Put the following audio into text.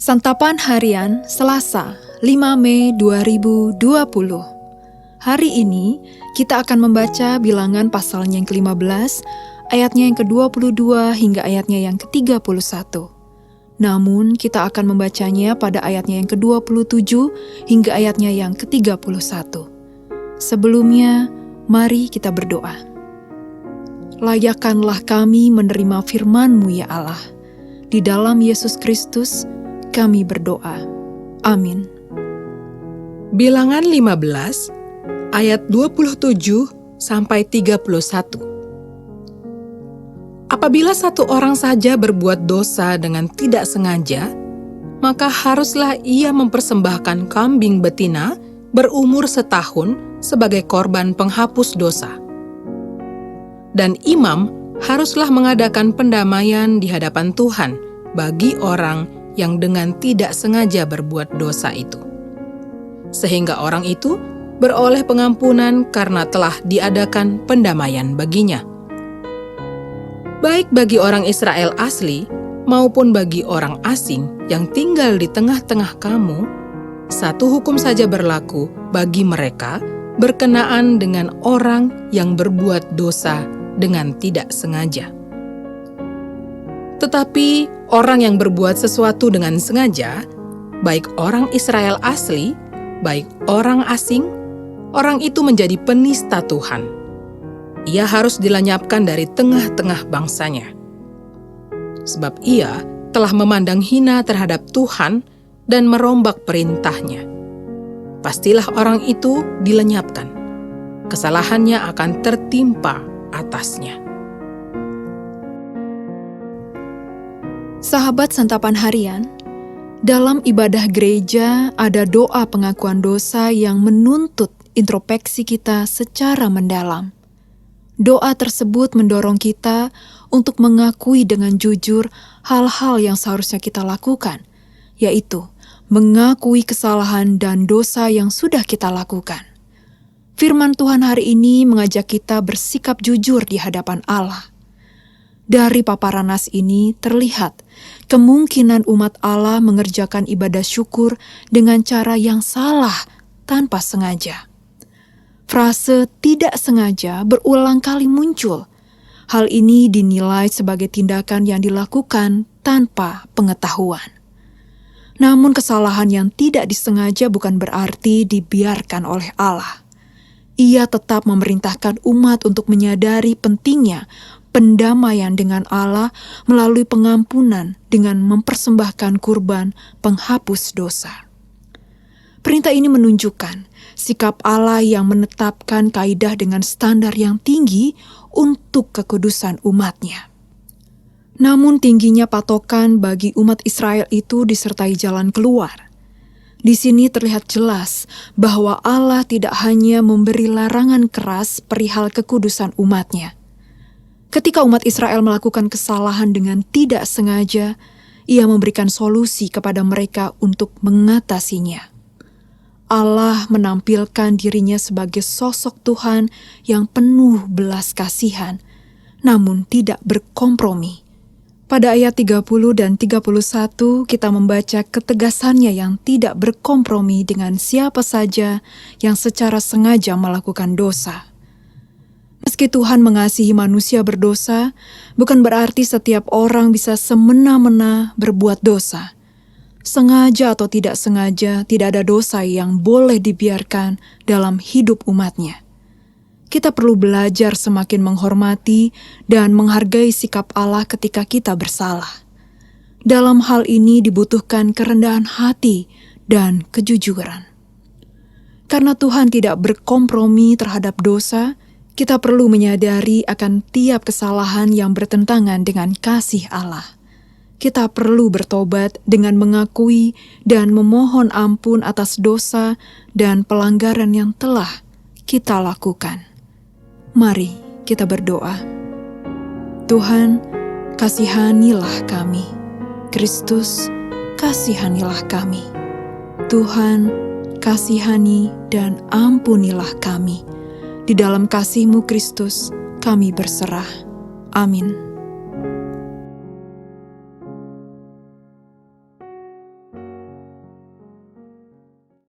Santapan Harian Selasa, 5 Mei 2020. Hari ini kita akan membaca Bilangan pasalnya yang ke-15, ayatnya yang ke-22 hingga ayatnya yang ke-31. Namun kita akan membacanya pada ayatnya yang ke-27 hingga ayatnya yang ke-31. Sebelumnya, mari kita berdoa. Layakkanlah kami menerima firman-Mu ya Allah. Di dalam Yesus Kristus, kami berdoa. Amin. Bilangan 15, ayat 27 sampai 31. Apabila satu orang saja berbuat dosa dengan tidak sengaja, maka haruslah ia mempersembahkan kambing betina berumur setahun sebagai korban penghapus dosa. Dan imam haruslah mengadakan pendamaian di hadapan Tuhan bagi orang yang dengan tidak sengaja berbuat dosa itu, sehingga orang itu beroleh pengampunan karena telah diadakan pendamaian baginya. Baik bagi orang Israel asli maupun bagi orang asing yang tinggal di tengah-tengah kamu, satu hukum saja berlaku bagi mereka berkenaan dengan orang yang berbuat dosa dengan tidak sengaja. Tetapi orang yang berbuat sesuatu dengan sengaja, baik orang Israel asli, baik orang asing, orang itu menjadi penista Tuhan. Ia harus dilenyapkan dari tengah-tengah bangsanya. Sebab ia telah memandang hina terhadap Tuhan dan merombak perintahnya. Pastilah orang itu dilenyapkan. Kesalahannya akan tertimpa atasnya. Sahabat Santapan Harian, dalam ibadah gereja ada doa pengakuan dosa yang menuntut introspeksi kita secara mendalam. Doa tersebut mendorong kita untuk mengakui dengan jujur hal-hal yang seharusnya kita lakukan, yaitu mengakui kesalahan dan dosa yang sudah kita lakukan. Firman Tuhan hari ini mengajak kita bersikap jujur di hadapan Allah. Dari paparan nas ini terlihat kemungkinan umat Allah mengerjakan ibadah syukur dengan cara yang salah tanpa sengaja. Frase tidak sengaja berulang kali muncul. Hal ini dinilai sebagai tindakan yang dilakukan tanpa pengetahuan. Namun kesalahan yang tidak disengaja bukan berarti dibiarkan oleh Allah. Ia tetap memerintahkan umat untuk menyadari pentingnya pendamaian dengan Allah melalui pengampunan dengan mempersembahkan kurban penghapus dosa. Perintah ini menunjukkan sikap Allah yang menetapkan kaidah dengan standar yang tinggi untuk kekudusan umat-Nya. Namun tingginya patokan bagi umat Israel itu disertai jalan keluar. Di sini terlihat jelas bahwa Allah tidak hanya memberi larangan keras perihal kekudusan umat-Nya. Ketika umat Israel melakukan kesalahan dengan tidak sengaja, Ia memberikan solusi kepada mereka untuk mengatasinya. Allah menampilkan dirinya sebagai sosok Tuhan yang penuh belas kasihan, namun tidak berkompromi. Pada ayat 30 dan 31 kita membaca ketegasannya yang tidak berkompromi dengan siapa saja yang secara sengaja melakukan dosa. Meski Tuhan mengasihi manusia berdosa, bukan berarti setiap orang bisa semena-mena berbuat dosa. Sengaja atau tidak sengaja, tidak ada dosa yang boleh dibiarkan dalam hidup umat-Nya. Kita perlu belajar semakin menghormati dan menghargai sikap Allah ketika kita bersalah. Dalam hal ini dibutuhkan kerendahan hati dan kejujuran. Karena Tuhan tidak berkompromi terhadap dosa, kita perlu menyadari akan tiap kesalahan yang bertentangan dengan kasih Allah. Kita perlu bertobat dengan mengakui dan memohon ampun atas dosa dan pelanggaran yang telah kita lakukan. Mari kita berdoa. Tuhan, kasihanilah kami. Kristus, kasihanilah kami. Tuhan, kasihani dan ampunilah kami. Di dalam kasih-Mu Kristus, kami berserah. Amin.